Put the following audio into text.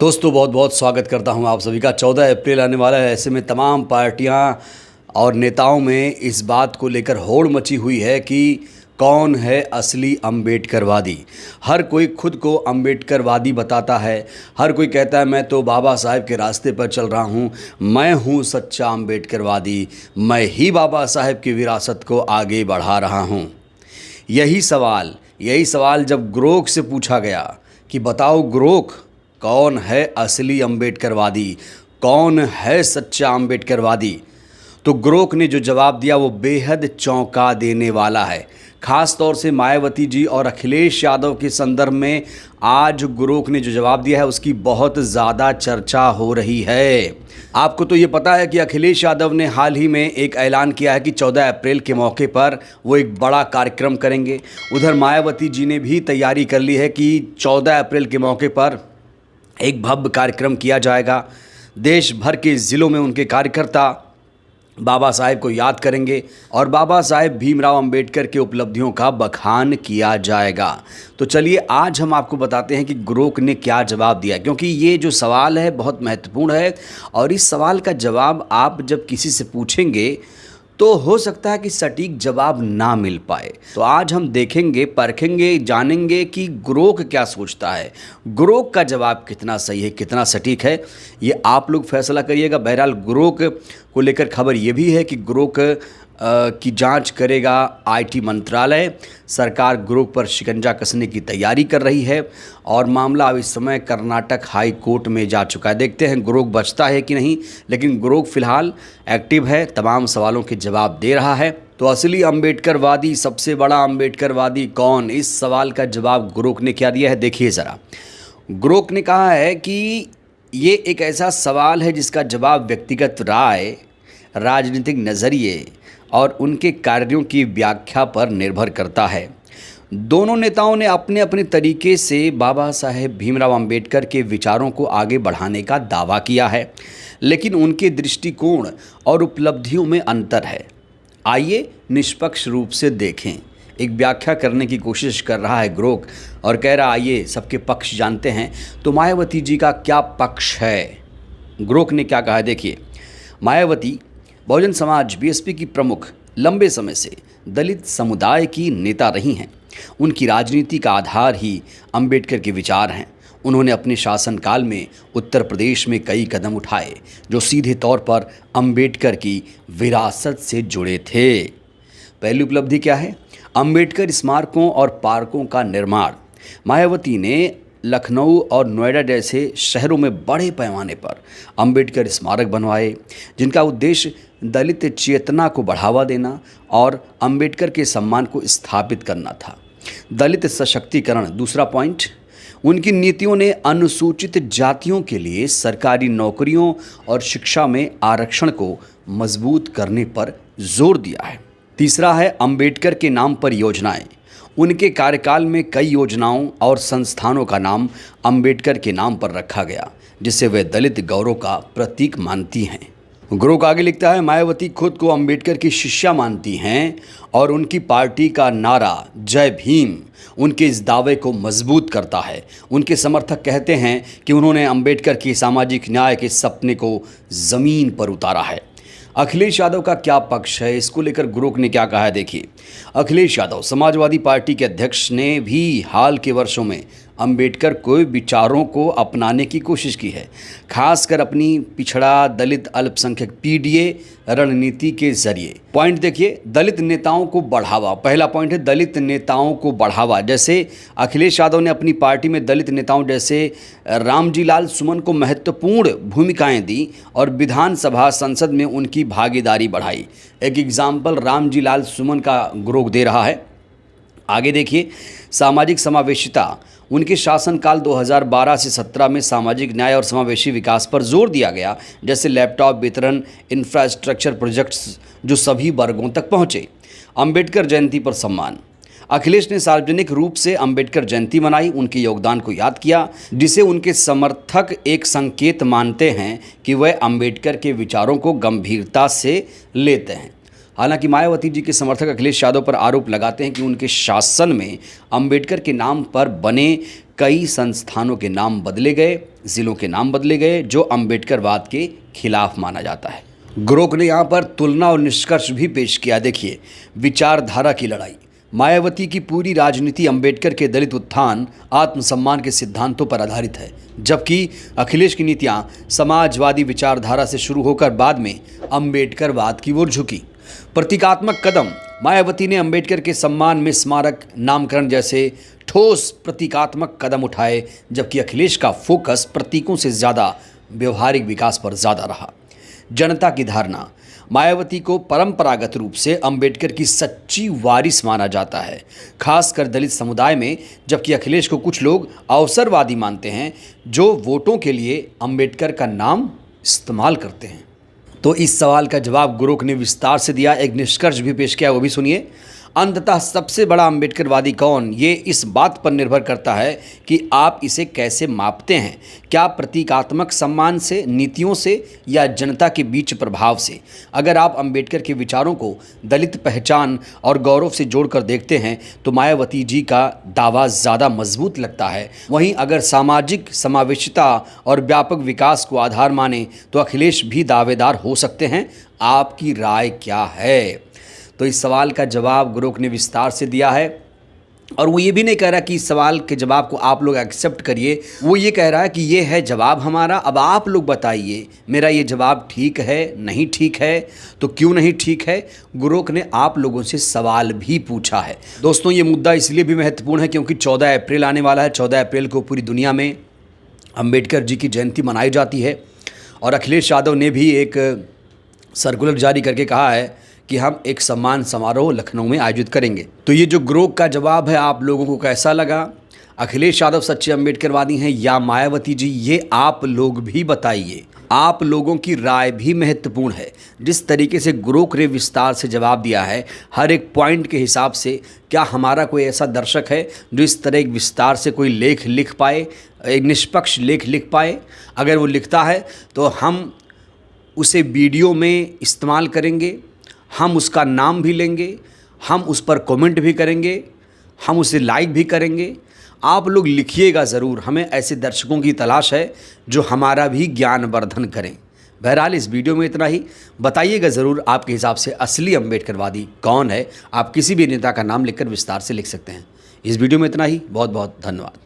दोस्तों बहुत बहुत स्वागत करता हूं आप सभी का। 14 अप्रैल आने वाला है। ऐसे में तमाम पार्टियां और नेताओं में इस बात को लेकर होड़ मची हुई है कि कौन है असली अम्बेडकरवादी। हर कोई खुद को अम्बेडकरवादी बताता है। हर कोई कहता है मैं तो बाबा साहेब के रास्ते पर चल रहा हूं, मैं हूं सच्चा अम्बेडकरवादी, मैं ही बाबा साहेब की विरासत को आगे बढ़ा रहा हूं। यही सवाल जब ग्रोक से पूछा गया कि बताओ ग्रोक, कौन है असली अम्बेडकरवादी, कौन है सच्चा अम्बेडकरवादी, तो ग्रोक ने जो जवाब दिया वो बेहद चौंका देने वाला है। ख़ास तौर से मायावती जी और अखिलेश यादव के संदर्भ में आज ग्रोक ने जो जवाब दिया है उसकी बहुत ज़्यादा चर्चा हो रही है। आपको तो ये पता है कि अखिलेश यादव ने हाल ही में एक ऐलान किया है कि 14 अप्रैल के मौके पर वो एक बड़ा कार्यक्रम करेंगे। उधर मायावती जी ने भी तैयारी कर ली है कि 14 अप्रैल के मौके पर एक भव्य कार्यक्रम किया जाएगा। देश भर के ज़िलों में उनके कार्यकर्ता बाबा साहेब को याद करेंगे और बाबा साहेब भीमराव अंबेडकर के उपलब्धियों का बखान किया जाएगा। तो चलिए आज हम आपको बताते हैं कि ग्रोक ने क्या जवाब दिया, क्योंकि ये जो सवाल है बहुत महत्वपूर्ण है और इस सवाल का जवाब आप जब किसी से पूछेंगे तो हो सकता है कि सटीक जवाब ना मिल पाए। तो आज हम देखेंगे, परखेंगे, जानेंगे कि ग्रोक क्या सोचता है, ग्रोक का जवाब कितना सही है, कितना सटीक है, ये आप लोग फैसला करिएगा। बहरहाल ग्रोक को लेकर खबर ये भी है कि ग्रोक की जांच करेगा आईटी मंत्रालय। सरकार ग्रोक पर शिकंजा कसने की तैयारी कर रही है और मामला अब इस समय कर्नाटक हाई कोर्ट में जा चुका है। देखते हैं ग्रोक बचता है कि नहीं, लेकिन ग्रोक फिलहाल एक्टिव है, तमाम सवालों के जवाब दे रहा है। तो असली अम्बेडकरवादी, सबसे बड़ा अम्बेडकरवादी कौन, इस सवाल का जवाब ग्रोक ने क्या दिया है देखिए ज़रा। ग्रोक ने कहा है कि ये एक ऐसा सवाल है जिसका जवाब व्यक्तिगत राय, राजनीतिक नज़रिए और उनके कार्यों की व्याख्या पर निर्भर करता है। दोनों नेताओं ने अपने अपने तरीके से बाबा साहेब भीमराव अंबेडकर के विचारों को आगे बढ़ाने का दावा किया है, लेकिन उनके दृष्टिकोण और उपलब्धियों में अंतर है। आइए निष्पक्ष रूप से देखें। एक व्याख्या करने की कोशिश कर रहा है ग्रोक और कह रहा आइए सबके पक्ष जानते हैं। तो मायावती जी का क्या पक्ष है, ग्रोक ने क्या कहा है देखिए। मायावती बहुजन समाज बीएसपी की प्रमुख, लंबे समय से दलित समुदाय की नेता रही हैं। उनकी राजनीति का आधार ही अंबेडकर के विचार हैं। उन्होंने अपने शासनकाल में उत्तर प्रदेश में कई कदम उठाए जो सीधे तौर पर अंबेडकर की विरासत से जुड़े थे। पहली उपलब्धि क्या है? अंबेडकर स्मारकों और पार्कों का निर्माण। मायावती ने लखनऊ और नोएडा जैसे शहरों में बड़े पैमाने पर अंबेडकर स्मारक बनवाए, जिनका उद्देश्य दलित चेतना को बढ़ावा देना और अंबेडकर के सम्मान को स्थापित करना था। दलित सशक्तिकरण दूसरा पॉइंट। उनकी नीतियों ने अनुसूचित जातियों के लिए सरकारी नौकरियों और शिक्षा में आरक्षण को मजबूत करने पर जोर दिया है। तीसरा है अंबेडकर के नाम पर योजनाएं। उनके कार्यकाल में कई योजनाओं और संस्थानों का नाम अंबेडकर के नाम पर रखा गया, जिसे वे दलित गौरव का प्रतीक मानती हैं। ग्रोक आगे लिखता है मायावती खुद को अंबेडकर की शिष्या मानती हैं और उनकी पार्टी का नारा जय भीम उनके इस दावे को मजबूत करता है। उनके समर्थक कहते हैं कि उन्होंने अंबेडकर की सामाजिक न्याय के सपने को ज़मीन पर उतारा है। अखिलेश यादव का क्या पक्ष है, इसको लेकर ग्रोक ने क्या कहा है देखिए। अखिलेश यादव समाजवादी पार्टी के अध्यक्ष ने भी हाल के वर्षों में अंबेडकर को विचारों को अपनाने की कोशिश की है, खासकर अपनी पिछड़ा दलित अल्पसंख्यक पीडीए रणनीति के जरिए। पॉइंट देखिए, दलित नेताओं को बढ़ावा। पहला पॉइंट है दलित नेताओं को बढ़ावा। जैसे अखिलेश यादव ने अपनी पार्टी में दलित नेताओं जैसे रामजी लाल सुमन को महत्वपूर्ण भूमिकाएं दी और विधानसभा संसद में उनकी भागीदारी बढ़ाई। एक एग्जाम्पल रामजी लाल सुमन का ग्रोक दे रहा है। आगे देखिए, सामाजिक समावेशिता। उनके शासनकाल 2012 से 17 में सामाजिक न्याय और समावेशी विकास पर जोर दिया गया, जैसे लैपटॉप वितरण, इंफ्रास्ट्रक्चर प्रोजेक्ट्स जो सभी वर्गों तक पहुँचे। अंबेडकर जयंती पर सम्मान। अखिलेश ने सार्वजनिक रूप से अंबेडकर जयंती मनाई, उनके योगदान को याद किया, जिसे उनके समर्थक एक संकेत मानते हैं कि वह अंबेडकर के विचारों को गंभीरता से लेते हैं। हालांकि मायावती जी के समर्थक अखिलेश यादव पर आरोप लगाते हैं कि उनके शासन में अंबेडकर के नाम पर बने कई संस्थानों के नाम बदले गए, जिलों के नाम बदले गए, जो अंबेडकरवाद के खिलाफ माना जाता है। ग्रोक ने यहाँ पर तुलना और निष्कर्ष भी पेश किया। देखिए, विचारधारा की लड़ाई। मायावती की पूरी राजनीति अंबेडकर के दलित उत्थान, आत्मसम्मान के सिद्धांतों पर आधारित है, जबकि अखिलेश की नीतियाँ समाजवादी विचारधारा से शुरू होकर बाद में अंबेडकरवाद की ओर झुकी। प्रतीकात्मक कदम। मायावती ने अंबेडकर के सम्मान में स्मारक नामकरण जैसे ठोस प्रतीकात्मक कदम उठाए, जबकि अखिलेश का फोकस प्रतीकों से ज़्यादा व्यवहारिक विकास पर ज़्यादा रहा। जनता की धारणा। मायावती को परंपरागत रूप से अंबेडकर की सच्ची वारिस माना जाता है, खासकर दलित समुदाय में, जबकि अखिलेश को कुछ लोग अवसरवादी मानते हैं जो वोटों के लिए अंबेडकर का नाम इस्तेमाल करते हैं। तो इस सवाल का जवाब ग्रोक ने विस्तार से दिया, एक निष्कर्ष भी पेश किया, वो भी सुनिए। अंततः सबसे बड़ा अंबेडकरवादी कौन, ये इस बात पर निर्भर करता है कि आप इसे कैसे मापते हैं। क्या प्रतीकात्मक सम्मान से, नीतियों से, या जनता के बीच प्रभाव से। अगर आप अंबेडकर के विचारों को दलित पहचान और गौरव से जोड़कर देखते हैं तो मायावती जी का दावा ज़्यादा मजबूत लगता है। वहीं अगर सामाजिक समावेशिता और व्यापक विकास को आधार माने तो अखिलेश भी दावेदार हो सकते हैं। आपकी राय क्या है? तो इस सवाल का जवाब ग्रोक ने विस्तार से दिया है, और वो ये भी नहीं कह रहा कि इस सवाल के जवाब को आप लोग एक्सेप्ट करिए। वो ये कह रहा है कि ये है जवाब हमारा, अब आप लोग बताइए मेरा ये जवाब ठीक है, नहीं ठीक है, तो क्यों नहीं ठीक है। ग्रोक ने आप लोगों से सवाल भी पूछा है। दोस्तों, ये मुद्दा इसलिए भी महत्वपूर्ण है क्योंकि 14 अप्रैल आने वाला है। 14 अप्रैल को पूरी दुनिया में अंबेडकर जी की जयंती मनाई जाती है, और अखिलेश यादव ने भी एक सर्कुलर जारी करके कहा है कि हम एक सम्मान समारोह लखनऊ में आयोजित करेंगे। तो ये जो ग्रोक का जवाब है, आप लोगों को कैसा लगा? अखिलेश यादव सच्चे अंबेडकरवादी हैं या मायावती जी? ये आप लोग भी बताइए। आप लोगों की राय भी महत्वपूर्ण है। जिस तरीके से ग्रोक ने विस्तार से जवाब दिया है हर एक पॉइंट के हिसाब से, क्या हमारा कोई ऐसा दर्शक है जो इस तरह एक विस्तार से कोई लेख लिख पाए, एक निष्पक्ष लेख लिख पाए? अगर वो लिखता है तो हम उसे वीडियो में इस्तेमाल करेंगे, हम उसका नाम भी लेंगे, हम उस पर कमेंट भी करेंगे, हम उसे लाइक भी करेंगे। आप लोग लिखिएगा ज़रूर, हमें ऐसे दर्शकों की तलाश है जो हमारा भी ज्ञानवर्धन करें। बहरहाल इस वीडियो में इतना ही। बताइएगा ज़रूर आपके हिसाब से असली अंबेडकरवादी कौन है। आप किसी भी नेता का नाम लिखकर विस्तार से लिख सकते हैं। इस वीडियो में इतना ही। बहुत बहुत धन्यवाद।